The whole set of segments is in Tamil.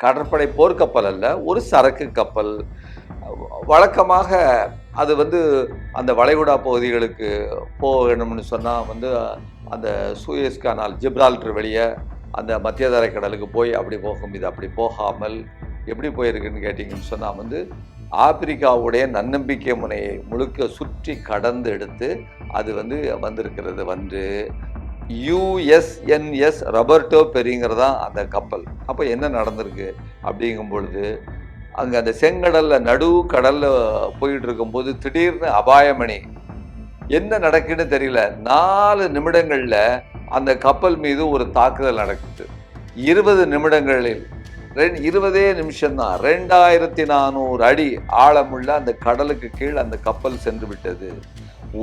கடற்படை போர்க்கப்பல் அல்ல, ஒரு சரக்கு கப்பல். வழக்கமாக அது அந்த வளைகுடா பகுதிகளுக்கு போக வேண்டும்னு சொன்னா அந்த சூயஸ் கானால், ஜிப்ரால்டர் வழிய அந்த மத்திய தரைக்கடலுக்கு போய் அப்படி போகும். இது அப்படி போகாமல் எப்படி போயிருக்குன்னு கேட்டிங்கன்னு சொன்னா ஆப்பிரிக்காவுடைய நன்னம்பிக்கை முனையை முழுக்க சுற்றி கடந்து எடுத்து அது வந்திருக்கிறது. USNS ரபர்டோ பெரிங்கிறதா அந்த கப்பல். அப்போ என்ன நடந்திருக்கு அப்படிங்கும் பொழுது, அங்கே அந்த செங்கடல்ல நடு கடல்ல போயிட்டு இருக்கும்போது திடீர்னு அபாயமணி, என்ன நடக்குன்னு தெரியல. 4 நிமிடங்கள்ல அந்த கப்பல் மீது ஒரு தாக்குதல் நடக்குது. 20 நிமிடங்களில் 20 நிமிஷம்தான் 2400 அடி ஆழமுள்ள அந்த கடலுக்கு கீழ் அந்த கப்பல் சென்று விட்டது.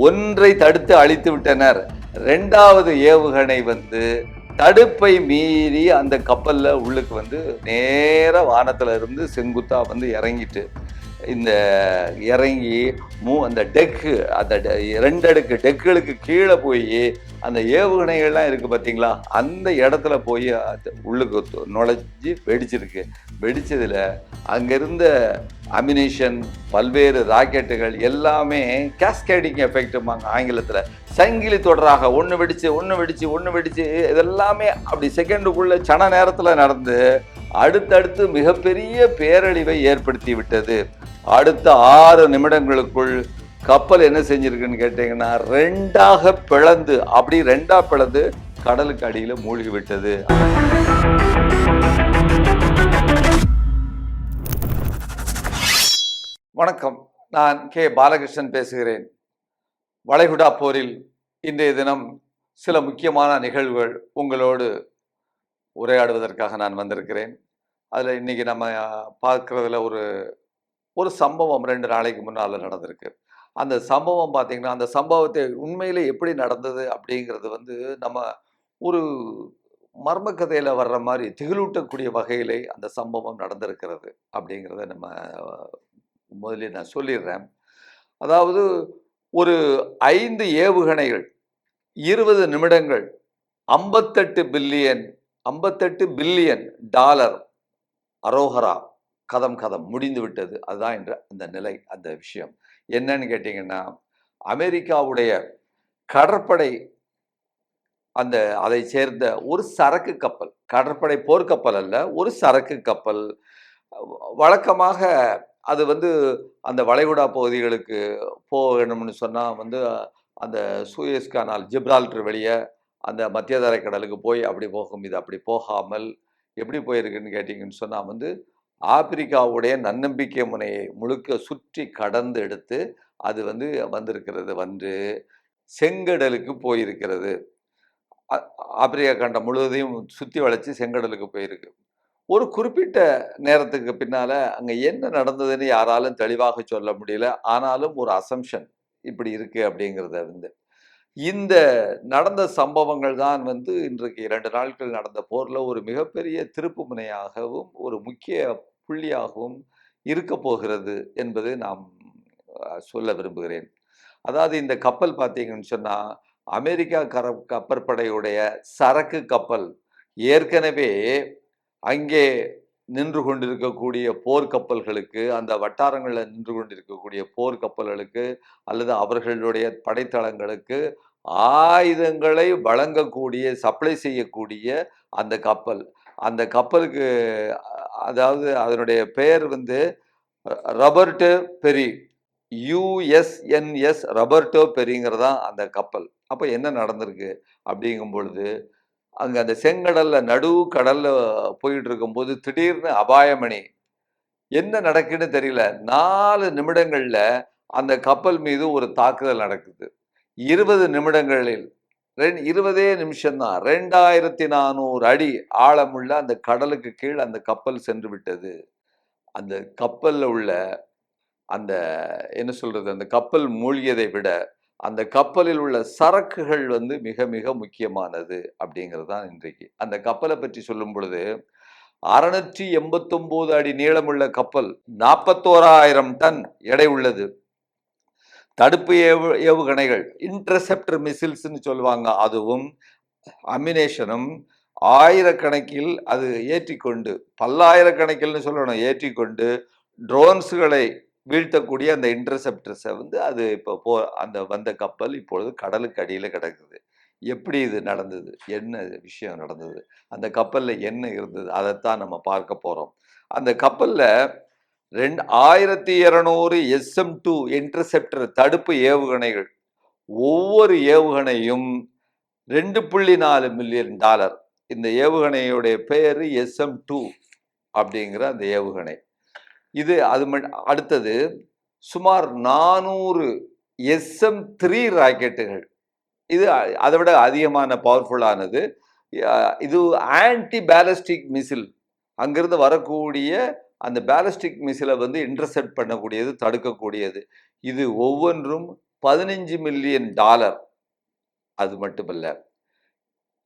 ஒன்றை தடுத்து அழித்து விட்டனர். 2வது ஏவுகணை தடுப்பை மீறி அந்த கப்பல்ல உள்ளுக்கு நேர வானத்துல இருந்து செங்குத்தா இறங்கிட்டு இந்த இறங்கி அந்த டெக்கு, அந்த 2 அடுக்கு டெக்குகளுக்கு கீழே போய் அந்த ஏவுகணைகள்லாம் இருக்கு பார்த்தீங்களா, அந்த இடத்துல போய் உள்ளுக்கு நுழைஞ்சி வெடிச்சிருக்கு. வெடிச்சதுல அங்கிருந்த அமினிஷன், பல்வேறு ராக்கெட்டுகள் எல்லாமே கேஸ்கேடிங் எஃபெக்ட்பாங்க ஆங்கிலத்தில், சங்கிலி தொடராக ஒன்று வெடிச்சு இதெல்லாமே அப்படி செகண்டுக்குள்ள சன நேரத்தில் நடந்து அடுத்தடுத்து மிகப்பெரிய பேரழிவை ஏற்படுத்தி விட்டது. அடுத்த 6 நிமிடங்களுக்குள் கப்பல் என்ன செஞ்சிருக்குன்னு கேட்டீங்கன்னா 2ஆக பிளந்து, அப்படி 2ஆ பிளந்து கடலுக்கு அடியில் மூழ்கி விட்டது. வணக்கம், நான் கே பாலகிருஷ்ணன் பேசுகிறேன். வளைகுடா போரில் இன்றைய தினம் சில முக்கியமான நிகழ்வுகள் உங்களோடு உரையாடுவதற்காக நான் வந்திருக்கிறேன். அதில் இன்னைக்கு நம்ம பார்க்கறதுல ஒரு சம்பவம் 2 நாளைக்கு முன்னால் நடந்திருக்கு. அந்த சம்பவம் பார்த்தீங்கன்னா, அந்த சம்பவத்தை உண்மையிலே எப்படி நடந்தது அப்படிங்கிறது நம்ம ஒரு மர்ம கதையில் வர்ற மாதிரி திகிலூட்டக்கூடிய வகையிலே அந்த சம்பவம் நடந்திருக்கிறது அப்படிங்கிறத நம்ம முதலில் நான் சொல்லிடுறேன். அதாவது ஒரு 5 ஏவுகணைகள் 20 நிமிடங்கள் 58 பில்லியன் டாலர் அரோகரா கதம் முடிந்து விட்டது. அதுதான் என்ற அந்த நிலை, அந்த விஷயம் என்னன்னு கேட்டீங்கன்னா, அமெரிக்காவுடைய கடற்படை அதை சேர்ந்த ஒரு சரக்கு கப்பல், கடற்படை போர்க்கப்பல் அல்ல, ஒரு சரக்கு கப்பல். வழக்கமாக அது அந்த வளைகுடா பகுதிகளுக்கு போக வேண்டும்னு சொன்னா அந்த சூயஸ் கானால், ஜிப்ரால்டர் வழிய அந்த மத்திய தரைக்கடலுக்கு போய் அப்படி போகும். இது அப்படி போகாமல் எப்படி போயிருக்குன்னு கேட்டிங்கன்னு சொன்னா ஆப்பிரிக்காவுடைய நன்னம்பிக்கை முனையை முழுக்க சுற்றி கடந்து எடுத்து அது வந்திருக்கிறது. செங்கடலுக்கு போயிருக்கிறது. ஆப்பிரிக்கா கண்டம் முழுவதையும் சுற்றி வளைச்சு செங்கடலுக்கு போயிருக்கு. ஒரு குறிப்பிட்ட நேரத்துக்கு பின்னால அங்க என்ன நடந்ததுன்னு யாராலும் தெளிவாக சொல்ல முடியல. ஆனாலும் ஒரு அசம்ஷன் இப்படி இருக்கு அப்படிங்கிறத இந்த நடந்த சம்பவங்கள் தான் இன்றைக்கு 2 நாட்கள் நடந்த போர்ல ஒரு மிகப்பெரிய திருப்பு முனையாகவும் ஒரு முக்கிய புள்ளியாகவும் இருக்க போகிறது என்பதை நாம் சொல்ல விரும்புகிறேன். அதாவது இந்த கப்பல் பார்த்தீங்கன்னு சொன்னா அமெரிக்கா கப்பற்படையுடைய சரக்கு கப்பல் ஏற்கனவே அங்கே நின்று கொண்டிருக்கக்கூடிய போர்க்கப்பல்களுக்கு, அந்த வட்டாரங்களில் நின்று கொண்டிருக்கக்கூடிய போர்க்கப்பல்களுக்கு அல்லது அவர்களுடைய படைத்தளங்களுக்கு ஆயுதங்களை வழங்கக்கூடிய, சப்ளை செய்யக்கூடிய அந்த கப்பல். அந்த கப்பலுக்கு அதாவது அதனுடைய பெயர் ரபர்டோ பெரி, USNS ரபர்டோ பெரிங்கிறதா அந்த கப்பல். அப்போ என்ன நடந்திருக்கு அப்படிங்கும் பொழுது, அங்கே அந்த செங்கடல்ல நடு கடல்ல போயிட்டு இருக்கும்போது திடீர்னு அபாயமணி, என்ன நடக்குன்னு தெரியல. 4 நிமிடங்கள்ல அந்த கப்பல் மீது ஒரு தாக்குதல் நடக்குது. 20 நிமிடங்களில் 20 நிமிஷம்தான் 2400 அடி ஆழமுள்ள அந்த கடலுக்கு கீழ் அந்த கப்பல் சென்று விட்டது. அந்த கப்பல்ல உள்ள அந்த என்ன சொல்றது, அந்த கப்பல் மூழ்கியதை விட அந்த கப்பலில் உள்ள சரக்குகள் மிக மிக முக்கியமானது அப்படிங்கிறது தான் இன்றைக்கு. அந்த கப்பலை பற்றி சொல்லும் பொழுது 689 அடி நீளமுள்ள கப்பல், 41,000 டன் எடை உள்ளது. தடுப்பு ஏவுகணைகள், இன்டர்செப்டர் மிசில்ஸ்ன்னு சொல்லுவாங்க, அதுவும் அமினேஷனும் ஆயிரக்கணக்கில் அது ஏற்றிக்கொண்டு, பல்லாயிரக்கணக்கில்னு சொல்லணும், ஏற்றிக்கொண்டு ட்ரோன்ஸ்களை வீழ்த்தக்கூடிய அந்த இன்டர்செப்டர்ஸை வந்து அது இப்போ அந்த வந்த கப்பல் இப்பொழுது கடலுக்கு அடியில் கிடக்குது. எப்படி இது நடந்தது? என்ன விஷயம் நடந்தது? அந்த கப்பல்ல என்ன இருந்தது? அதைத்தான் நம்ம பார்க்க போறோம். அந்த கப்பல்ல 1200 SM-2 இன்டர்செப்டர் தடுப்பு ஏவுகணைகள். ஒவ்வொரு ஏவுகணையும் $2.4 மில்லியன். இந்த ஏவுகணையுடைய பெயரு SM-2 அப்படிங்கிற அந்த ஏவுகணை. இது அடுத்தது சுமார் 400 SM-3 ராக்கெட்டுகள். இது அதை விட அதிகமான பவர்ஃபுல்லானது. இது ஆன்டி பேலஸ்டிக் மிசில், அங்கிருந்து வரக்கூடிய அந்த பேலஸ்டிக் மிசிலை வந்து இன்டர்செப்ட் பண்ணக்கூடியது, தடுக்கக்கூடியது. இது ஒவ்வொன்றும் $15 மில்லியன். அது மட்டுமல்ல,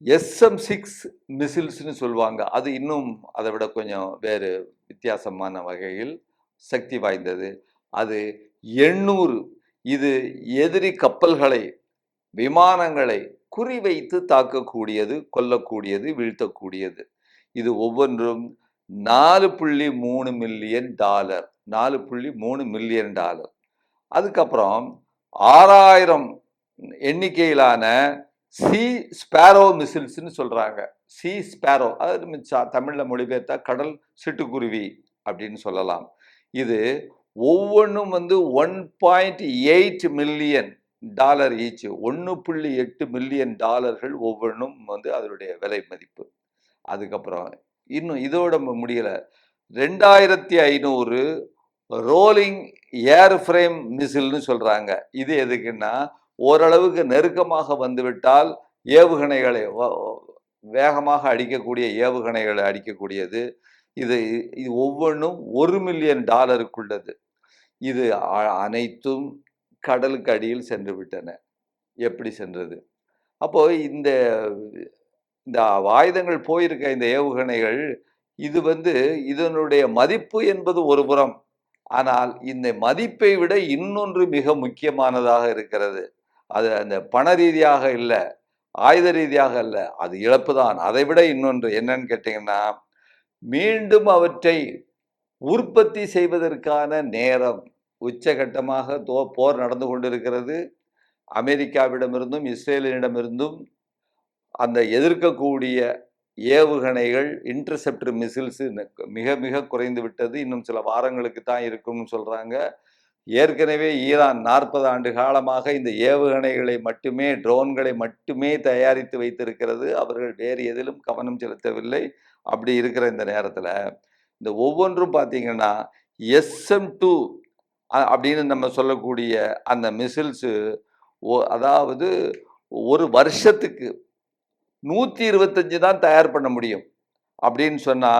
SM-6 மிசில்ஸ்னு சொல்லுவாங்க. அது இன்னும் அதை விட கொஞ்சம் வேறு வித்தியாசமான வகையில் சக்தி வாய்ந்தது. அது 800. இது எதிரி கப்பல்களை, விமானங்களை குறிவைத்து தாக்கக்கூடியது, கொல்லக்கூடியது, வீழ்த்தக்கூடியது. இது ஒவ்வொன்றும் $4.3 மில்லியன். $4.3 மில்லியன். அதுக்கப்புறம் 6000 எண்ணிக்கையிலான சி ஸ்பேரோ மிசில்ஸ்ன்னு சொல்றாங்க. சி ஸ்பேரோ, அது தமிழ்ல மொழிபெயர்த்தா கடல் சிட்டுக்குருவி அப்படின்னு சொல்லலாம். இது ஒவ்வொன்றும் வந்து $1.8 மில்லியன் ஈச். $1.8 மில்லியன் ஒவ்வொன்றும் வந்து அதனுடைய விலை மதிப்பு. அதுக்கப்புறம் இன்னும் இதோட முடியல, 2500 ரோலிங் ஏர் ஃப்ரேம் மிசில்னு சொல்றாங்க. இது எதுக்குன்னா, ஓரளவுக்கு நெருக்கமாக வந்துவிட்டால் ஏவுகணைகளை வேகமாக அடிக்கக்கூடிய ஏவுகணைகளை அடிக்கக்கூடியது. இது ஒவ்வொன்றும் $1 மில்லியன் இது அனைத்தும் கடலுக்கு அடியில் சென்று விட்டன. எப்படி சென்றது? அப்போ இந்த ஆயுதங்கள் போயிருக்க இந்த ஏவுகணைகள், இது வந்து இதனுடைய மதிப்பு என்பது ஒரு புறம். ஆனால் இந்த மதிப்பை விட இன்னொன்று மிக முக்கியமானதாக இருக்கிறது. அது அந்த பண ரீதியாக இல்லை, ஆயுத ரீதியாக அல்ல, அது இழப்பு தான். அதை விட இன்னொன்று என்னன்னு கேட்டீங்கன்னா, மீண்டும் அவற்றை உற்பத்தி செய்வதற்கான நேரம். உச்சகட்டமாக போர் நடந்து கொண்டிருக்கிறது. அமெரிக்காவிடமிருந்தும் இஸ்ரேலிடமிருந்தும் அந்த எதிர்க்கக்கூடிய ஏவுகணைகள், இன்டர்செப்டர் மிசில்ஸ் மிக மிக குறைந்து விட்டது. இன்னும் சில வாரங்களுக்கு தான் இருக்கும்னு சொல்றாங்க. ஏற்கனவே ஈரான் 40 ஆண்டு காலமாக இந்த ஏவுகணைகளை மட்டுமே, ட்ரோன்களை மட்டுமே தயாரித்து வைத்திருக்கிறது. அவர்கள் வேறு எதிலும் கவனம் செலுத்தவில்லை. அப்படி இருக்கிற இந்த நேரத்தில் இந்த ஒவ்வொன்றும் பார்த்தீங்கன்னா SM-2 அப்படின்னு நம்ம சொல்லக்கூடிய அந்த மிசில்ஸு, அதாவது ஒரு வருஷத்துக்கு 125 தான் தயார் பண்ண முடியும். அப்படின்னு சொன்னா,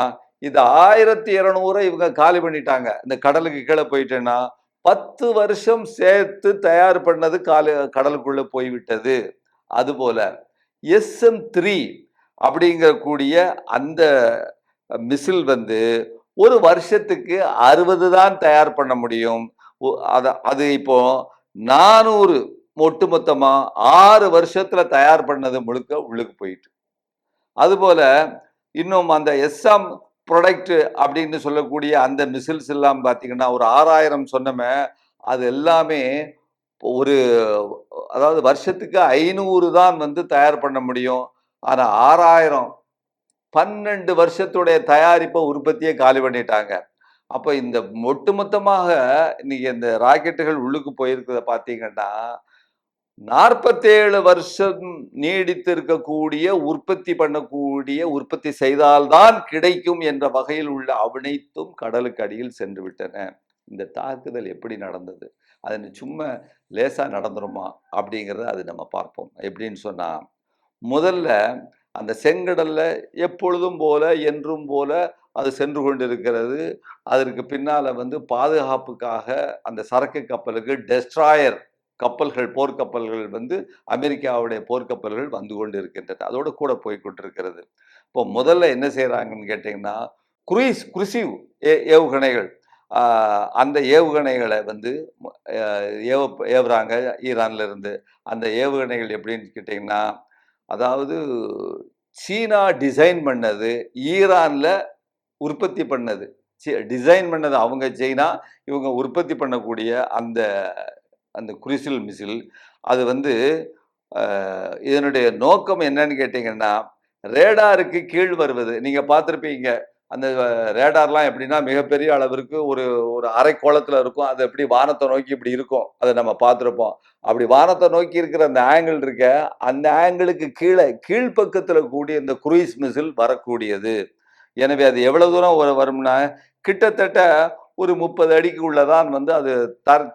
இது 1200 இவங்க காலி பண்ணிட்டாங்க. இந்த கடலுக்கு கீழே போயிட்டேன்னா 10 வருஷம் சேர்த்து தயார் பண்ணது கடலுக்குள்ள போய்விட்டது. அதுபோல SM-3 அப்படிங்கக்கூடிய அந்த மிசில் வந்து ஒரு வருஷத்துக்கு 60 தான் தயார் பண்ண முடியும். அது இப்போ 400 ஒட்டுமொத்தமா 6 வருஷத்துல தயார் பண்ணது முழுக்க உள்ளுக்கு போயிட்டு. அதுபோல இன்னும் அந்த SM ப்ரொடக்ட் அப்படின்னு சொல்லக்கூடிய அந்த மிசில்ஸ் எல்லாம் பார்த்தீங்கன்னா, ஒரு 6000 சொன்னமே, அது எல்லாமே ஒரு, அதாவது வருஷத்துக்கு 500 தான் வந்து தயார் பண்ண முடியும். ஆனா 6000 12 வருஷத்துடைய தயாரிப்பை உற்பத்தியை காலி பண்ணிட்டாங்க. அப்ப இந்த ஒட்டுமொத்தமாக இன்னைக்கு இந்த ராக்கெட்டுகள் உள்ளுக்கு போயிருக்கிறத பார்த்தீங்கன்னா, 47 வருஷம் நீடித்து இருக்கக்கூடிய, உற்பத்தி செய்தால்தான் கிடைக்கும் என்ற வகையில் உள்ள அனைத்தும் கடலுக்கு அடியில் சென்று விட்டன. இந்த தாக்குதல் எப்படி நடந்தது? அது சும்மா லேசா நடந்துருமா அப்படிங்கிறத அது நம்ம பார்ப்போம். எப்படின்னு சொன்னா, முதல்ல அந்த செங்கடல்ல எப்பொழுதும் போல, என்றும் போல அது சென்று கொண்டிருக்கிறது. அதற்கு பின்னால வந்து பாதுகாப்புக்காக அந்த சரக்கு கப்பலுக்கு டெஸ்ட்ராயர் கப்பல்கள், போர்க்கப்பல்கள் வந்து அமெரிக்காவுடைய போர்க்கப்பல்கள் வந்து கொண்டு இருக்கின்றன. அதோடு கூட போய் கொண்டிருக்கிறது. இப்போ முதல்ல என்ன செய்யறாங்கன்னு கேட்டீங்கன்னா, குருசிவ் ஏவுகணைகள், அந்த ஏவுகணைகளை வந்து ஏவுறாங்க ஈரான்ல இருந்து. அந்த ஏவுகணைகள் எப்படின்னு கேட்டீங்கன்னா, அதாவது சீனா டிசைன் பண்ணது, ஈரான்ல உற்பத்தி பண்ணது. டிசைன் பண்ணது அவங்க சைனா, இவங்க உற்பத்தி பண்ணக்கூடிய அந்த அந்த குருசில் மிசில், அது வந்து இதனுடைய நோக்கம் என்னன்னு கேட்டீங்கன்னா, ரேடாருக்கு கீழ் வருவது. நீங்க பார்த்திருப்பீங்க. அந்த ரேடார்லாம் எப்படின்னா, மிகப்பெரிய அளவிற்கு ஒரு ஒரு அரைக்கோளத்துல இருக்கும். அது எப்படி வானத்த நோக்கி இப்படி இருக்கும். அத நம்ம பார்த்திருப்போம். அப்படி வானத்த நோக்கி இருக்கிற அந்த ஆங்கிள் இருக்க, அந்த ஆங்கிளுக்கு கீழ் பக்கத்துல கூடிய இந்த குரூயிஸ் மிசில் வரக்கூடியது. எனவே அது எவ்வளவு தூரம் வரும்னா, கிட்டத்தட்ட ஒரு 30 அடிக்கு உள்ளதான் வந்து அது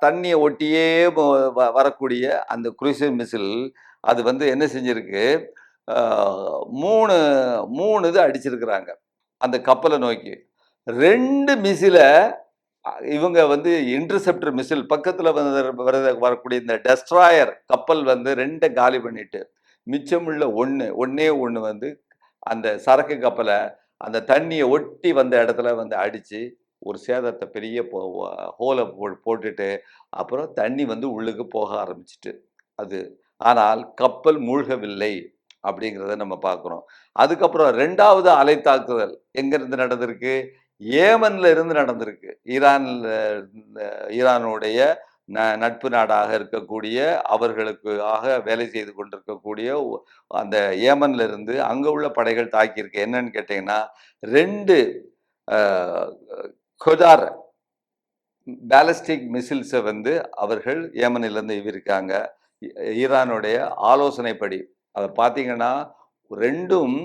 தண்ணிய ஒட்டியே வரக்கூடிய அந்த குரூயிஸ் மிசில், அது வந்து என்ன செஞ்சிருக்கு, அ 3 இது அடிச்சிருக்கிறாங்க. அந்த கப்பல நோக்கி. 2 மிசில இவங்க வந்து இன்டர்செப்டர் மிசில் பக்கத்துல வரக்கூடிய இந்த டெஸ்ட்ராயர் கப்பல் வந்து 2 காலி பண்ணிட்டு, மிச்சமுள்ள ஒண்ணே ஒண்ணு வந்து அந்த சரக்கு கப்பல அந்த தண்ணிய ஒட்டி வந்த இடத்துல வந்து அடிச்சு, ஒரு சேதத்த பெரிய ஹோல போட்டுட்டு, அப்புறம் தண்ணி வந்து உள்ளுக்கு போக ஆரம்பிச்சுட்டு. அது. ஆனால் கப்பல் மூழ்கவில்லை. அப்படிங்கிறத நம்ம பார்க்கிறோம். அதுக்கப்புறம் 2வது அலை தாக்குதல் எங்கிருந்து நடந்திருக்கு? ஏமன்ல இருந்து நடந்திருக்கு. ஈரானுடைய நட்பு நாடாக இருக்கக்கூடிய, அவர்களுக்காக வேலை செய்து கொண்டிருக்கக்கூடிய அந்த ஏமன்ல இருந்து அங்க உள்ள படைகள் தாக்கியிருக்கு. என்னன்னு கேட்டீங்கன்னா, 2 அ கொதார் பாலிஸ்டிக் மிசில்ஸ வந்து அவர்கள் ஏமனிலிருந்து ஏவியிருக்காங்க. ஈரானுடைய ஆலோசனைப்படி. அத பார்த்தீங்கன்னா, 2ம்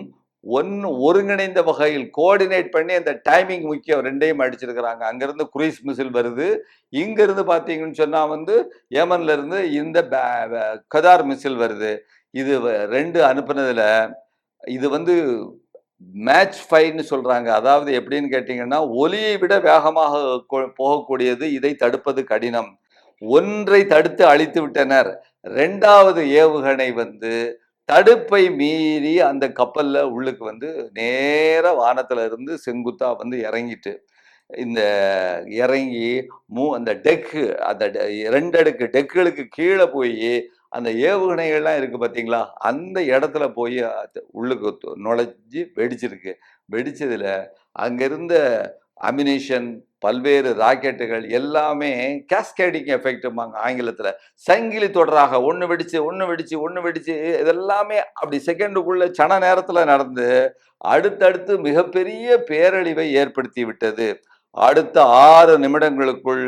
ஒருங்கிணைந்த வகையில் கோஆர்டினேட் பண்ணி அந்த டைமிங் முக்கியம். 2யும் அடிச்சிருக்கிறாங்க. அங்கிருந்து குரூயிஸ் மிசில் வருது. இங்கிருந்து பார்த்தீங்கன்னு சொன்னா வந்து ஏமன்ல இருந்து இந்த கதார் மிசில் வருது. இது 2 அனுப்புனதுல இது வந்து மேட்ச் 5ன்னு சொல்றாங்க. அதாவது எப்படின்னு கேட்டீங்கன்னா, ஒலியை விட வேகமாக போகக்கூடியது. இதை தடுப்பது கடினம். ஒன்றை தடுத்து அழித்து விட்டனர். 2வது ஏவுகணை வந்து தடுப்பை மீறி அந்த கப்பல்ல உள்ளுக்கு வந்து நேரா வானத்துல இருந்து செங்குத்தா வந்து இறங்கிட்டு. இந்த இறங்கி அந்த அந்த 2 அடுக்கு டெக்குகளுக்கு கீழ போயி, அந்த ஏவுகணைகள்லாம் இருக்கு பார்த்தீங்களா? அந்த இடத்துல போய் உள்ளுக்கு நுழைஞ்சு வெடிச்சிருக்கு. வெடிச்சதுல அங்க இருந்த அம்யூனிஷன், பல்வேறு ராக்கெட்டுகள் எல்லாமே கேஸ்கேடிங் எஃபெக்ட்ம்பாங்க ஆங்கிலத்துல. சங்கிலி தொடராக ஒண்ணு வெடிச்சு, ஒண்ணு வெடிச்சு, ஒண்ணு வெடிச்சு இதெல்லாமே அப்படி செகண்டுக்குள்ள சன நேரத்துல நடந்து, அடுத்தடுத்து மிகப்பெரிய பேரழிவை ஏற்படுத்தி விட்டது. அடுத்த 6 நிமிடங்களுக்குள்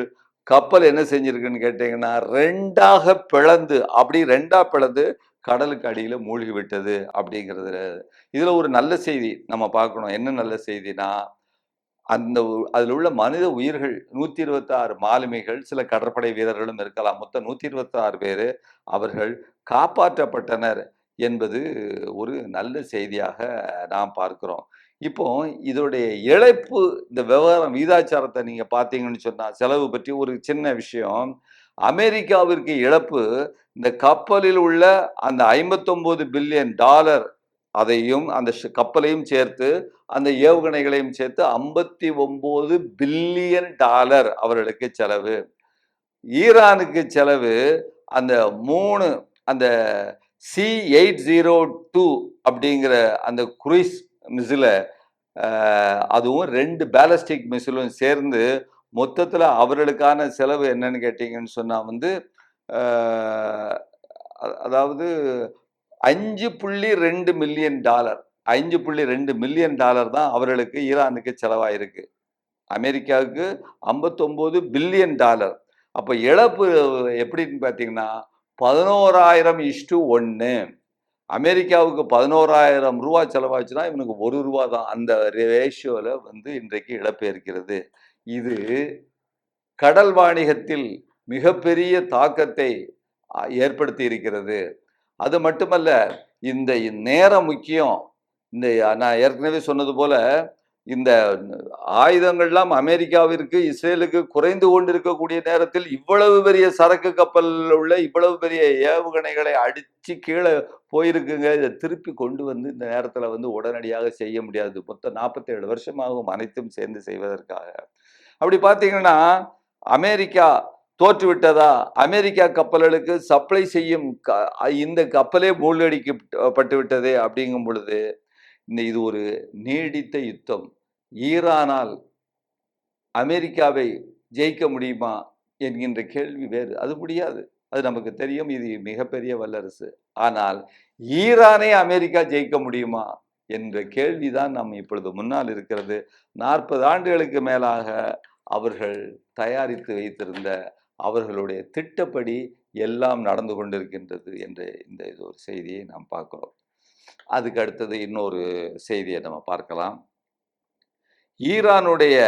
கப்பல் என்ன செஞ்சிருக்குன்னு கேட்டீங்கன்னா, 2ஆக பிளந்து, அப்படி 2ஆ பிளந்து கடலுக்கு அடியில மூழ்கி விட்டது அப்படிங்கிறது. இதுல ஒரு நல்ல செய்தி நம்ம பார்க்கணும். என்ன நல்ல செய்தினா, அதுல உள்ள மனித உயிர்கள் 126 மாலுமிகள், சில கடற்படை வீரர்களும் இருக்கலாம். மொத்தம் 126 பேரு அவர்கள் காப்பாற்றப்பட்டனர் என்பது ஒரு நல்ல செய்தியாக நாம் பார்க்கிறோம். இப்போ இதோடைய இழப்பு, இந்த விவகாரம் விகிதாச்சாரத்தை நீங்க பார்த்தீங்கன்னு சொன்னா, செலவு பற்றி ஒரு சின்ன விஷயம். அமெரிக்காவிற்கு இழப்பு இந்த கப்பலில் உள்ள அந்த $59 பில்லியன் அதையும் அந்த கப்பலையும் சேர்த்து, அந்த ஏவுகணைகளையும் சேர்த்து $59 பில்லியன் அவர்களுக்கு செலவு. ஈரானுக்கு செலவு அந்த 3 அந்த C802 அப்படிங்கிற அந்த குரூயிஸ் மிசில, அதுவும் 2 பாலிஸ்டிக் மிசிலும் சேர்ந்து மொத்தத்துல அவர்களுக்கான செலவு என்னன்னு கேட்டீங்கன்னு சொன்னா வந்து, அ அதாவது $5.2 மில்லியன். $5.2 மில்லியன் தான் அவர்களுக்கு ஈரானுக்கு செலவாயிருக்கு. அமெரிக்காவுக்கு $59 பில்லியன். அப்ப இழப்பு எப்படின்னு பார்த்தீங்கன்னா, 11,000:1. அமெரிக்காவுக்கு ரூ. 11,000 செலவாச்சுன்னா, இவனுக்கு ரூ. 1 தான். அந்த ரேஷியோல வந்து இன்றைக்கு இழப்பு இருக்கிறது. இது கடல் வாணிகத்தில் மிகப்பெரிய தாக்கத்தை ஏற்படுத்தி இருக்கிறது. அது மட்டுமல்ல, இந்த நேரம் முக்கியம். இந்த நான் ஏற்கனவே சொன்னது போல, இந்த ஆயுதங்கள்லாம் அமெரிக்காவிற்கு, இஸ்ரேலுக்கு குறைந்து கொண்டிருக்கக்கூடிய நேரத்தில், இவ்வளவு பெரிய சரக்கு கப்பல்ல உள்ள இவ்வளவு பெரிய ஏவுகணைகளை அடிச்சு கீழ போயிருக்குங்க. இத திருப்பி கொண்டு வந்து இந்த நேரத்துல வந்து உடனடியாக செய்ய முடியாது. மொத்தம் 47 வருஷம் ஆகும் அனைத்தும் சேர்ந்து செய்வதற்காக. அப்படி பார்த்தீங்கன்னா, அமெரிக்கா தோற்றுவிட்டதா? அமெரிக்கா கப்பல்களுக்கு சப்ளை செய்யும் இந்த கப்பலே மூழ்கடிக்கப்பட்டு விட்டதே அப்படிங்கும் பொழுது, இது ஒரு நீடித்த யுத்தம். ஈரானால் அமெரிக்காவை ஜெயிக்க முடியுமா என்கின்ற கேள்வி வேறு. அது முடியாது. அது நமக்கு தெரியும். இது மிகப்பெரிய வல்லரசு. ஆனால் ஈரானை அமெரிக்கா ஜெயிக்க முடியுமா என்ற கேள்விதான் நம் இப்பொழுது முன்னால் இருக்கிறது. 40 ஆண்டுகளுக்கு மேலாக அவர்கள் தயாரித்து வைத்திருந்த அவர்களுடைய திட்டப்படி எல்லாம் நடந்து கொண்டிருக்கின்றது என்ற இது ஒரு செய்தியை நாம் பார்க்கிறோம். அதுக்கு அடுத்தது இன்னொரு செய்தியை நம்ம பார்க்கலாம். ஈரானுடைய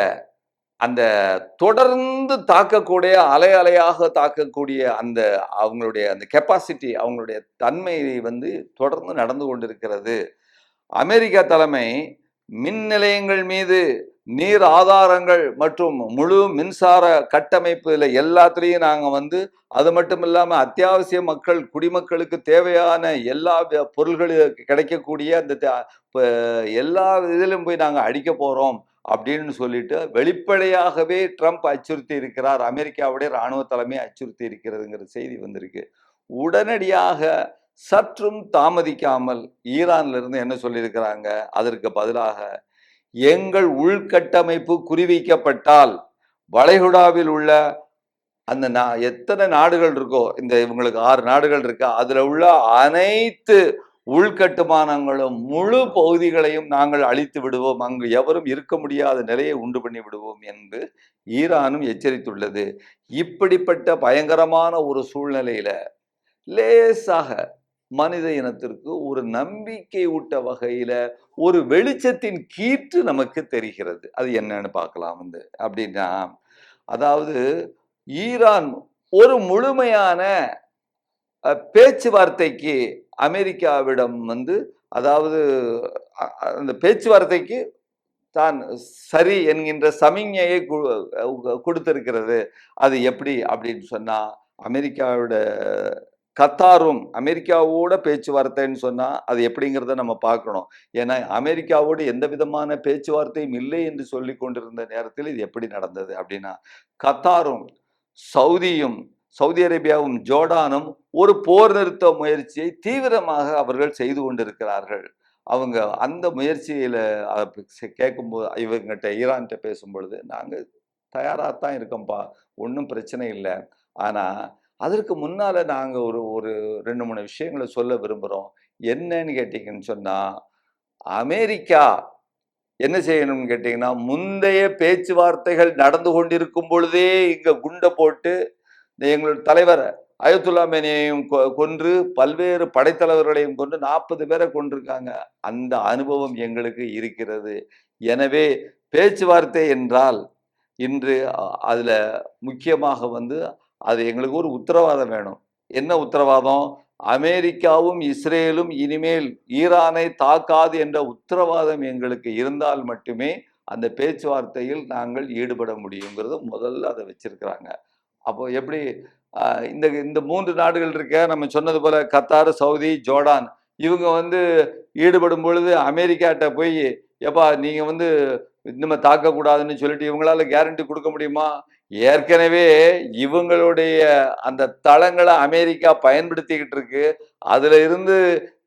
அந்த தொடர்ந்து தாக்கக்கூடிய அலை அலையாக தாக்கக்கூடிய அந்த அவங்களுடைய அந்த கெப்பாசிட்டி, அவங்களுடைய தன்மை தொடர்ந்து நடந்து கொண்டிருக்கிறது. அமெரிக்கா தலைமை மின் நிலையங்கள் மீது, நீர் ஆதாரங்கள் மற்றும் முழு மின்சார கட்டமைப்பு எல்லாத்துலேயும் நாங்கள் அது மட்டும் இல்லாமல் அத்தியாவசிய குடிமக்களுக்கு தேவையான எல்லா பொருள்களும் கிடைக்கக்கூடிய அந்த எல்லா இதிலும் போய் நாங்கள் அடிக்க போகிறோம் அப்படின்னு சொல்லிட்டு வெளிப்படையாகவே ட்ரம்ப் அச்சுறுத்தி இருக்கிறார். அமெரிக்காவுடைய இராணுவ தலைமை அச்சுறுத்தி இருக்கிறதுங்கிற செய்தி வந்திருக்கு. உடனடியாக சற்றும் தாமதிக்காமல் ஈரான்ல இருந்து என்ன சொல்லியிருக்கிறாங்க, அதற்கு பதிலாக எங்கள் உள்கட்டமைப்பு குறிவைக்கப்பட்டால் வளைகுடாவில் உள்ள அந்த எத்தனை நாடுகள் இருக்கோ, இந்த இவங்களுக்கு 6 நாடுகள் இருக்கா, அதுல உள்ள அனைத்து உள்கட்டுமானங்களும் முழு பகுதிகளையும் நாங்கள் அழித்து விடுவோம், அங்கு எவரும் இருக்க முடியாத நிலையை உண்டு பண்ணி விடுவோம் என்று ஈரானும் எச்சரித்துள்ளது. இப்படிப்பட்ட பயங்கரமான ஒரு சூழ்நிலையில லேசாக மனித இனத்திற்கு ஒரு நம்பிக்கை ஊட்ட வகையில ஒரு வெளிச்சத்தின் கீற்று நமக்கு தெரிகிறது. அது என்னன்னு பார்க்கலாம். அப்படின்னா, அதாவது ஈரான் ஒரு முழுமையான பேச்சுவார்த்தைக்கு அமெரிக்காவிடம் அதாவது அந்த பேச்சுவார்த்தைக்கு தான் சரி என்கின்ற சமிஞ்ஞையை கொடுத்திருக்கிறது. அது எப்படி அப்படின்னு சொன்னா, அமெரிக்காவோட கத்தாரும் அமெரிக்காவோட பேச்சுவார்த்தைன்னு சொன்னா அது எப்படிங்கிறத நம்ம பார்க்கணும். ஏன்னா அமெரிக்காவோடு எந்த விதமான பேச்சுவார்த்தையும் இல்லை என்று சொல்லி கொண்டிருந்த நேரத்தில் இது எப்படி நடந்தது அப்படின்னா, கத்தாரும் சவுதி அரேபியாவும் ஜோர்டானும் ஒரு போர் நிறுத்த முயற்சியை தீவிரமாக அவர்கள் செய்து கொண்டிருக்கிறார்கள். அவங்க அந்த முயற்சியில கேட்கும்போது இவங்கிட்ட ஈரான்கிட்ட பேசும்பொழுது, நாங்கள் தயாராகத்தான் இருக்கோம்ப்பா, ஒன்றும் பிரச்சனை இல்லை, ஆனா அதற்கு முன்னால நாங்கள் ஒரு 2-3 விஷயங்களை சொல்ல விரும்புகிறோம். என்னன்னு கேட்டீங்கன்னு சொன்னா, அமெரிக்கா என்ன செய்யணும்னு கேட்டீங்கன்னா, முந்தைய பேச்சுவார்த்தைகள் நடந்து கொண்டிருக்கும் பொழுதே இங்க குண்டை போட்டு எங்களோட தலைவர் அயத்துல்லா மேனியையும் கொன்று பல்வேறு படைத்தலைவர்களையும் கொண்டு 40 பேரை கொண்டிருக்காங்க. அந்த அனுபவம் எங்களுக்கு இருக்கிறது. எனவே பேச்சுவார்த்தை என்றால் இன்று அதுல முக்கியமாக அது எங்களுக்கு ஒரு உத்தரவாதம் வேணும். என்ன உத்தரவாதம்? அமெரிக்காவும் இஸ்ரேலும் இனிமேல் ஈரானை தாக்காது என்ற உத்தரவாதம் எங்களுக்கு இருந்தால் மட்டுமே அந்த பேச்சுவார்த்தையில் நாங்கள் ஈடுபட முடியுங்கிறது முதல்ல அதை வச்சிருக்கிறாங்க. அப்போ எப்படி இந்த 3 நாடுகள் இருக்க, நம்ம சொன்னது போல கத்தார், சவுதி, ஜோர்டான், இவங்க ஈடுபடும் பொழுது அமெரிக்காட்ட போய் எப்பா நீங்க இன்னும் தாக்கக்கூடாதுன்னு சொல்லிட்டு இவங்களால கேரண்டி கொடுக்க முடியுமா? ஏற்கனவே இவங்களுடைய அந்த தளங்களை அமெரிக்கா பயன்படுத்திக்கிட்டு இருக்கு. அதுல இருந்து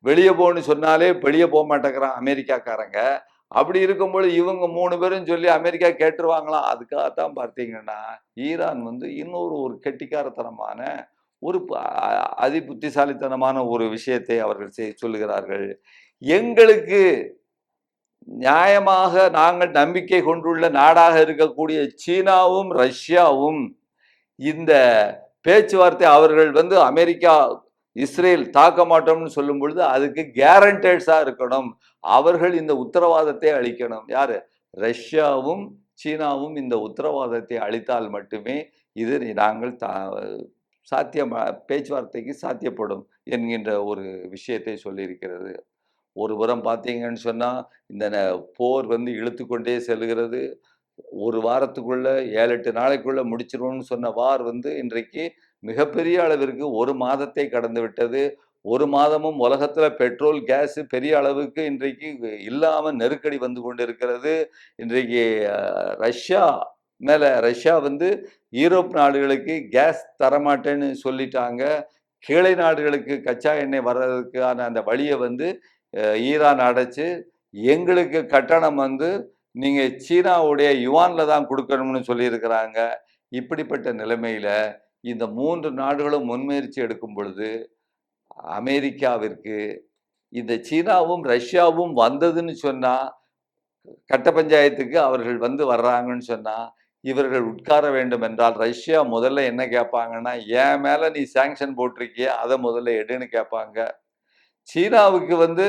வெளியே போன்னு சொன்னாலே வெளியே போக மாட்டேங்கிறான் அமெரிக்காக்காரங்க. அப்படி இருக்கும்போது இவங்க 3 பேரும் சொல்லி அமெரிக்கா கேட்டுருவாங்களாம். அதுக்காகத்தான் பார்த்தீங்கன்னா ஈரான் இன்னொரு ஒரு கெட்டிக்காரத்தனமான ஒரு அதி புத்திசாலித்தனமான ஒரு விஷயத்தை அவர்கள் சொல்லுகிறார்கள். எங்களுக்கு நியாயமாக நாங்கள் நம்பிக்கை கொண்டுள்ள நாடாக இருக்கக்கூடிய சீனாவும் ரஷ்யாவும் இந்த பேச்சுவார்த்தை அவர்கள் அமெரிக்கா இஸ்ரேல் தாக்க மாட்டோம்னு சொல்லும் பொழுது அதுக்கு கேரண்டட்ஸா இருக்கணும். அவர்கள் இந்த உத்தரவாதத்தை அளிக்கணும். யாரு? ரஷ்யாவும் சீனாவும் இந்த உத்தரவாதத்தை அளித்தால் மட்டுமே இது நாங்கள் பேச்சுவார்த்தைக்கு சாத்தியப்படும் என்கின்ற ஒரு விஷயத்தை சொல்லியிருக்கிறது. ஒரு புறம் பார்த்தீங்கன்னு சொன்னா இந்த போர் இழுத்து கொண்டே செல்கிறது. ஒரு வாரத்துக்குள்ள 7-8 நாளைக்குள்ள முடிச்சிருவோம்னு சொன்ன வார் இன்றைக்கு மிகப்பெரிய அளவிற்கு 1 மாதத்தை கடந்து விட்டது. 1 மாதமும் உலகத்துல பெட்ரோல், கேஸ் பெரிய அளவுக்கு இன்றைக்கு இல்லாம நெருக்கடி கொண்டிருக்கிறது. இன்றைக்கு ரஷ்யா யூரோப் நாடுகளுக்கு கேஸ் தரமாட்டேன்னு சொல்லிட்டாங்க. கீழை நாடுகளுக்கு கச்சா எண்ணெய் வர்றதுக்கான அந்த வழியை ஈரான் அடைச்சு எங்களுக்கு கட்டணம் வந்து நீங்க சீனாவுடைய யுவான்ல தான் கொடுக்கணும்னு சொல்லியிருக்கிறாங்க. இப்படிப்பட்ட நிலைமையில இந்த 3 நாடுகளும் முன்முயற்சி எடுக்கும் பொழுது, அமெரிக்காவிற்கு இந்த சீனாவும், ரஷ்யாவும் வந்ததுன்னு சொன்னா, கட்ட பஞ்சாயத்துக்கு அவர்கள் வந்து வர்றாங்கன்னு சொன்னா, இவர்கள் உட்கார வேண்டும் என்றால், ரஷ்யா முதல்ல என்ன கேட்பாங்கன்னா, "என் மேல நீ சாங்ஷன் போட்டிருக்கியே, அத முதல்ல எடுன்னு" கேட்பாங்க. சீனாவுக்கு வந்து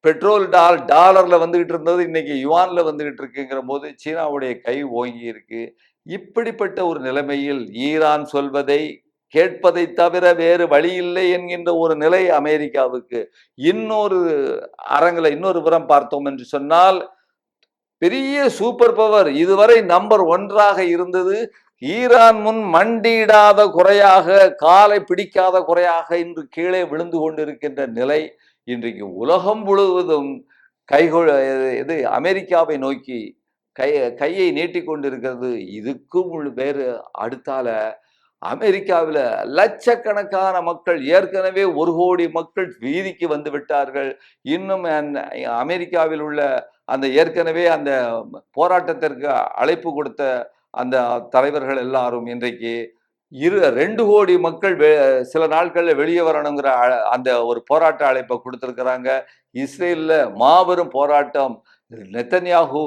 பெட்ரோல் டாலர்ல வந்துகிட்டு இருந்தது, இன்னைக்கு யுவான்ல வந்துகிட்டு இருக்குங்கிற போது சீனாவுடைய கை ஓங்கி இருக்கு. இப்படிப்பட்ட ஒரு நிலைமையில் ஈரான் சொல்வதை கேட்பதை தவிர வேறு வழி இல்லை என்கின்ற ஒரு நிலை அமெரிக்காவுக்கு. இன்னொரு இன்னொரு புறம் பார்த்தோம் என்று சொன்னால், பெரிய சூப்பர் பவர் இதுவரை நம்பர் 1ஆக இருந்தது. ஈரான் முன் மண்டியிடாத குறையாக, காலை பிடிக்காத குறையாக இன்று கீழே விழுந்து கொண்டிருக்கின்ற நிலை இன்றைக்கு உலகம் முழுவதும் இது அமெரிக்காவை நோக்கி கையை நீட்டிக் கொண்டிருக்கிறது. இதுக்கும் வேறு அடுத்தால அமெரிக்காவில் லட்சக்கணக்கான மக்கள், ஏற்கனவே 1 கோடி மக்கள் வீதிக்கு வந்து விட்டார்கள். இன்னும் அமெரிக்காவில் உள்ள அந்த ஏற்கனவே அந்த போராட்டத்திற்கு அழைப்பு கொடுத்த அந்த தலைவர்கள் எல்லாரும் இன்றைக்கு 2 கோடி மக்கள் சில நாட்கள்ல வெளியே வரணுங்கிற அந்த ஒரு போராட்ட அழைப்பை கொடுத்திருக்கிறாங்க. இஸ்ரேல்ல மாபெரும் போராட்டம், நெத்தன்யாகு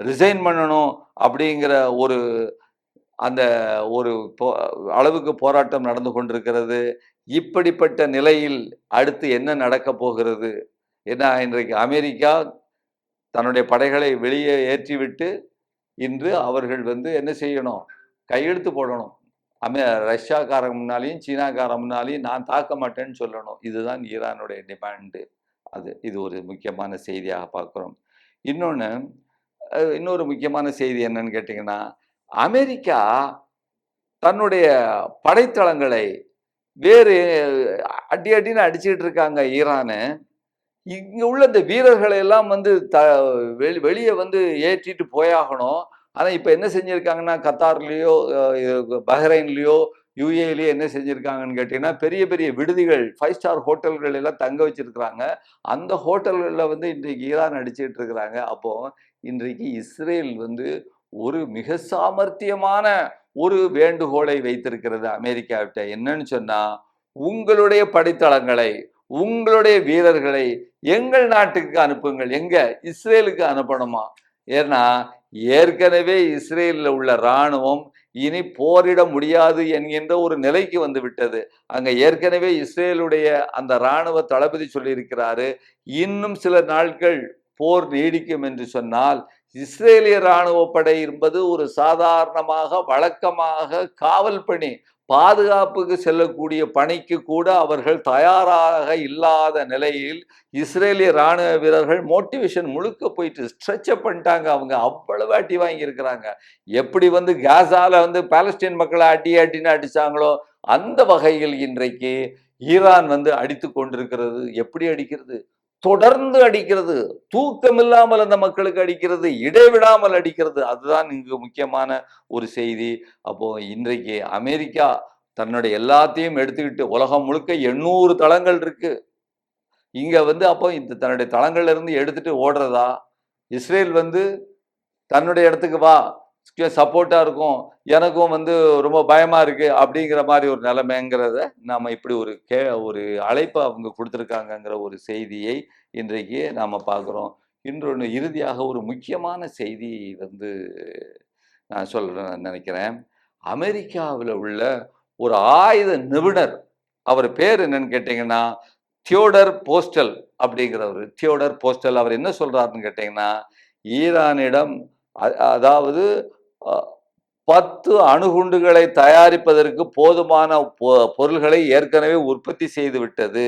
ரிசைன் பண்ணணும் அப்படிங்கிற ஒரு அந்த ஒரு அளவுக்கு போராட்டம் நடந்து கொண்டிருக்கிறது. இப்படிப்பட்ட நிலையில் அடுத்து என்ன நடக்கப் போகிறது? ஏன்னா இன்றைக்கு அமெரிக்கா தன்னுடைய படைகளை வெளியே ஏற்றிவிட்டு இன்று அவர்கள் வந்து என்ன செய்யணும்? கையெழுத்து போடணும். ரஷ்யாக்காரன் முன்னாலேயும், சீனாக்காரன் முன்னாலேயும் நான் தாக்க மாட்டேன்னு சொல்லணும். இதுதான் ஈரானுடைய டிமாண்டு. இது ஒரு முக்கியமான செய்தியாக பார்க்கிறோம். இன்னொரு முக்கியமான செய்தி என்னன்னு கேட்டீங்கன்னா, அமெரிக்கா தன்னுடைய படைத்தளங்களை வேறு அடின்னு அடிச்சுக்கிட்டு இருக்காங்க ஈரானு. இங்க உள்ள இந்த வீரர்களை எல்லாம் வந்து வெளியே வந்து ஏற்றிட்டு போயாகணும். ஆனா இப்ப என்ன செஞ்சிருக்காங்கன்னா, கத்தார்லயோ, பஹ்ரைன்லயோ, யுஏலயோ என்ன செஞ்சிருக்காங்கன்னு கேட்டீங்கன்னா, பெரிய பெரிய விடுதிகள், 5 ஸ்டார் ஹோட்டல்கள் எல்லாம் தங்க வச்சிருக்கிறாங்க. அந்த ஹோட்டல்கள்ல வந்து இன்றைக்கு ஈரான் அடிச்சுட்டு இருக்கிறாங்க. அப்போ இன்றைக்கு இஸ்ரேல் வந்து ஒரு மிக சாமர்த்தியமான ஒரு வேண்டுகோளை வைத்திருக்கிறது அமெரிக்காவிட்ட. என்னன்னு சொன்னா, உங்களுடைய படைத்தளங்களை, உங்களுடைய வீரர்களை எங்கள் நாட்டுக்கு அனுப்புங்கள். எங்க? இஸ்ரேலுக்கு அனுப்பணுமா? ஏன்னா ஏற்கனவே இஸ்ரேலில் உள்ள இராணுவம் இனி போரிட முடியாது என்கின்ற ஒரு நிலைக்கு வந்து விட்டது. அங்க ஏற்கனவே இஸ்ரேலுடைய அந்த இராணுவ தளபதி சொல்லியிருக்கிறாரு, இன்னும் சில நாட்கள் போர் நீடிக்கும் என்று சொன்னால் இஸ்ரேலிய இராணுவ படை என்பது ஒரு சாதாரணமாக வழக்கமாக காவல் பணி, பாதுகாப்புக்கு செல்லக்கூடிய பணிக்கு கூட அவர்கள் தயாராக இல்லாத நிலையில் இஸ்ரேலிய இராணுவ வீரர்கள் மோட்டிவேஷன் முழுக்க போயிட்டு ஸ்ட்ரெச்சப் பண்ணிட்டாங்க. அவங்க அவ்வளவு அடி வாங்கி இருக்கிறாங்க. எப்படி வந்து காசால வந்து பாலஸ்தீன் மக்களை அடின்னு அடிச்சாங்களோ அந்த வகையில் இன்றைக்கு ஈரான் வந்து அடித்து கொண்டிருக்கிறது. எப்படி அடிக்கிறது? தொடர்ந்து அடிக்கிறது, தூக்கம் இல்லாமல் அந்த மக்களுக்கு அடிக்கிறது, இடைவிடாமல் அடிக்கிறது. அதுதான் இங்கு முக்கியமான ஒரு செய்தி. அப்போ இன்றைக்கு அமெரிக்கா தன்னுடைய எல்லாத்தையும் எடுத்துக்கிட்டு உலகம் முழுக்க 800 தளங்கள் இருக்கு. இங்க வந்து அப்போ இந்த தன்னுடைய தளங்கள்ல இருந்து எடுத்துட்டு ஓடுறதா? இஸ்ரேல் வந்து தன்னுடைய இடத்துக்கு வா, சப்போர்ட்டா இருக்கும், எனக்கும் வந்து ரொம்ப பயமா இருக்கு அப்படிங்கிற மாதிரி ஒரு நிலைமைங்கிறத நாம இப்படி ஒரு அழைப்பை அவங்க கொடுத்துருக்காங்கங்கிற ஒரு செய்தியை இன்றைக்கு நாம பார்க்குறோம். இன்னொன்று இறுதியாக ஒரு முக்கியமான செய்தி வந்து நான் சொல்றேன் நினைக்கிறேன். அமெரிக்காவில் உள்ள ஒரு ஆயுத நிபுணர், அவர் பேர் என்னன்னு கேட்டீங்கன்னா தியோடர் போஸ்டல் அப்படிங்கிறவர். தியோடர் போஸ்டல் அவர் என்ன சொல்றாருன்னு கேட்டீங்கன்னா, ஈரானிடம் அதாவது 10 அணுகுண்டுகளை தயாரிப்பதற்கு போதுமான பொருள்களை ஏற்கனவே உற்பத்தி செய்து விட்டது.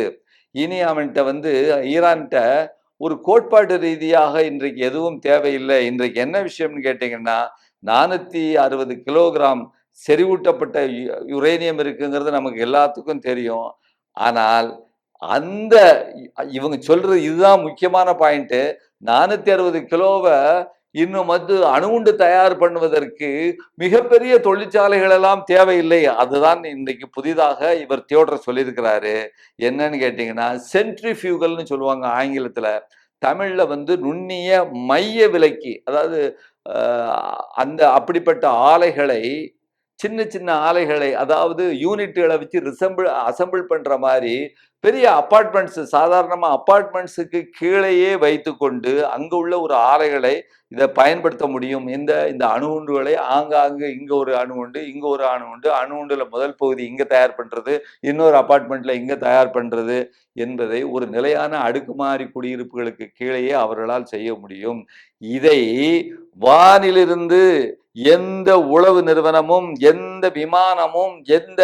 இனி அவன்கிட்ட வந்து ஈரான்கிட்ட ஒரு கோட்பாட்டு ரீதியாக இன்றைக்கு எதுவும் தேவையில்லை. இன்றைக்கு என்ன விஷயம்னு கேட்டீங்கன்னா, 460 கிலோகிராம் செறிவூட்டப்பட்ட யுரேனியம் இருக்குங்கிறது நமக்கு எல்லாத்துக்கும் தெரியும். ஆனால் அந்த இவங்க சொல்றது இதுதான் முக்கியமான பாயிண்ட். 460 கிலோவை இன்னும் வந்து அணுகுண்டு தயார் பண்ணுவதற்கு மிகப்பெரிய தொழிற்சாலைகள் எல்லாம் தேவையில்லை. அதுதான் இன்றைக்கு புதிதாக இவர் தியோடர் சொல்லியிருக்கிறாரு. என்னன்னு கேட்டீங்கன்னா, சென்ட்ரிஃபியூகல்னு சொல்லுவாங்க ஆங்கிலத்துல. தமிழ்ல வந்து நுண்ணிய மைய விலைக்கு, அதாவது அந்த அப்படிப்பட்ட ஆலைகளை, சின்ன சின்ன ஆலைகளை, அதாவது யூனிட்டுகளை வச்சு அசெம்பிள் பண்ற மாதிரி பெரிய அபார்ட்மெண்ட்ஸ், சாதாரணமா அபார்ட்மெண்ட்ஸுக்கு கீழேயே வைத்துக்கொண்டு அங்க உள்ள ஒரு ஆலைகளை இதை பயன்படுத்த முடியும். இந்த அணுகுண்டுகளை ஆங்காங்கு, இங்க ஒரு அணுகுண்டு, இங்க ஒரு அணுகுண்டு, அணுகுண்டுல முதல் பகுதி இங்க தயார் பண்றது, இன்னொரு அபார்ட்மெண்ட்ல இங்க தயார் பண்றது என்பதை ஒரு நிலையான அடுக்குமாடி குடியிருப்புகளுக்கு கீழேயே அவர்களால் செய்ய முடியும். இதை வானிலிருந்து எந்த உளவு நிறுவனமும், எந்த விமானமும், எந்த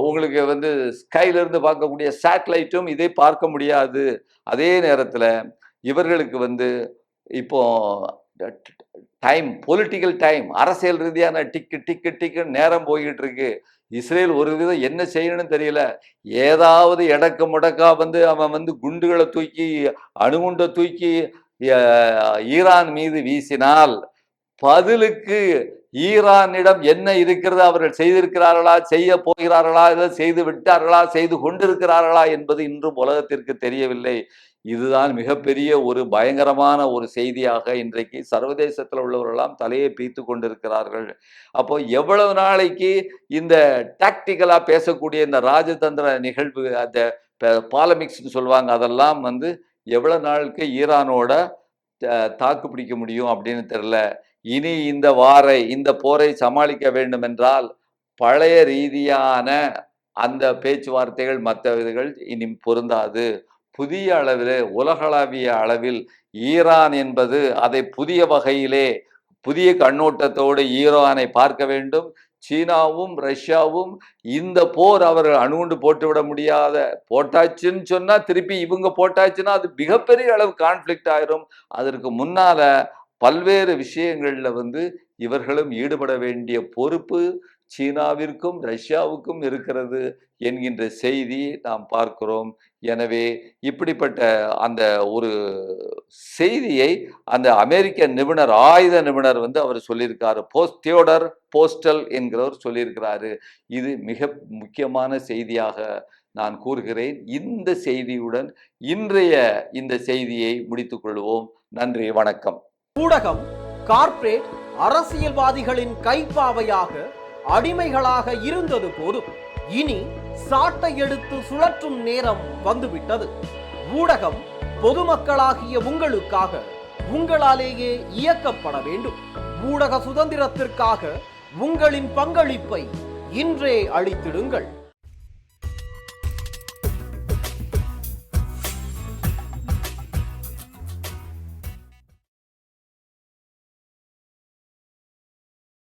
உங்களுக்கு வந்து ஸ்கைல இருந்து பார்க்கக்கூடிய சேட்டலைட்டும் இதை பார்க்க முடியாது. அதே நேரத்துல இவர்களுக்கு வந்து இப்போ பொலிட்டிக்கல் டைம், அரசியல் ரீதியான டிக்கு நேரம் போய்கிட்டு இருக்கு. இஸ்ரேல் ஒரு விதம் என்ன செய்யணும்னு தெரியல. ஏதாவது எடக்கு முடக்கா வந்து அவன் வந்து குண்டுகளை தூக்கி, அணுகுண்டை தூக்கி ஈரான் மீது வீசினால், பதிலுக்கு ஈரானிடம் என்ன இருக்கிறது, அவர்கள் செய்திருக்கிறார்களா, செய்ய போகிறார்களா, செய்து விட்டார்களா, செய்து கொண்டிருக்கிறார்களா என்பது இன்றும் உலகத்திற்கு தெரியவில்லை. இதுதான் மிகப்பெரிய ஒரு பயங்கரமான ஒரு செய்தியாக இன்றைக்கு சர்வதேசத்தில் உள்ளவர்களெல்லாம் தலையை பீத்து கொண்டிருக்கிறார்கள். அப்போ எவ்வளவு நாளைக்கு இந்த டாக்டிக்கலா பேசக்கூடிய இந்த ராஜதந்திர நிகழ்வு, அந்த பாலமிக்ஸ்ன்னு சொல்லுவாங்க, அதெல்லாம் வந்து எவ்வளவு நாளுக்கு ஈரானோட தாக்கு பிடிக்க முடியும் அப்படின்னு தெரியல. இனி இந்த போரை சமாளிக்க வேண்டும் என்றால் பழைய ரீதியான அந்த பேச்சுவார்த்தைகள், மற்ற இதுகள் இனி பொருந்தாது. புதிய அளவிலே, உலகளாவிய அளவில் ஈரான் என்பது அதை புதிய வகையிலே, புதிய கண்ணோட்டத்தோடு ஈரானை பார்க்க வேண்டும். சீனாவும் ரஷ்யாவும் இந்த போர் அவர்கள் அணுகுண்டு போட்டுவிட முடியாத, போட்டாச்சுன்னு சொன்னா திருப்பி இவங்க போட்டாச்சுன்னா அது மிகப்பெரிய அளவு கான்ஃபிளிக்ட் ஆயிரும். அதற்கு முன்னால பல்வேறு விஷயங்கள்ல வந்து இவர்களும் ஈடுபட வேண்டிய பொறுப்பு சீனாவிற்கும் ரஷ்யாவுக்கும் இருக்கிறது என்கின்ற செய்தி நாம் பார்க்கிறோம். எனவே இப்படிப்பட்ட அந்த ஒரு செய்தியை அந்த அமெரிக்க நிபுணர், ஆயுத நிபுணர் வந்து அவர் சொல்லியிருக்காரு. தியோடர் போஸ்டல் என்கிறவர் சொல்லியிருக்கிறாரு. இது மிக முக்கியமான செய்தியாக நான் கூறுகிறேன். இந்த செய்தியுடன் இன்றைய இந்த செய்தியை முடித்துக் கொள்வோம். நன்றி, வணக்கம். ஊடகம் கார்ப்பரேட் அரசியல்வாதிகளின் கைப்பாவையாக, அடிமைகளாக இருந்தது போதும். இனி சாட்டை எடுத்து சுழற்றும் நேரம் வந்துவிட்டது. ஊடகம் பொதுமக்களாகிய உங்களுக்காக, உங்களாலேயே இயக்கப்பட வேண்டும். ஊடக சுதந்திரத்திற்காக உங்களின் பங்களிப்பை இன்றே அளித்திடுங்கள்.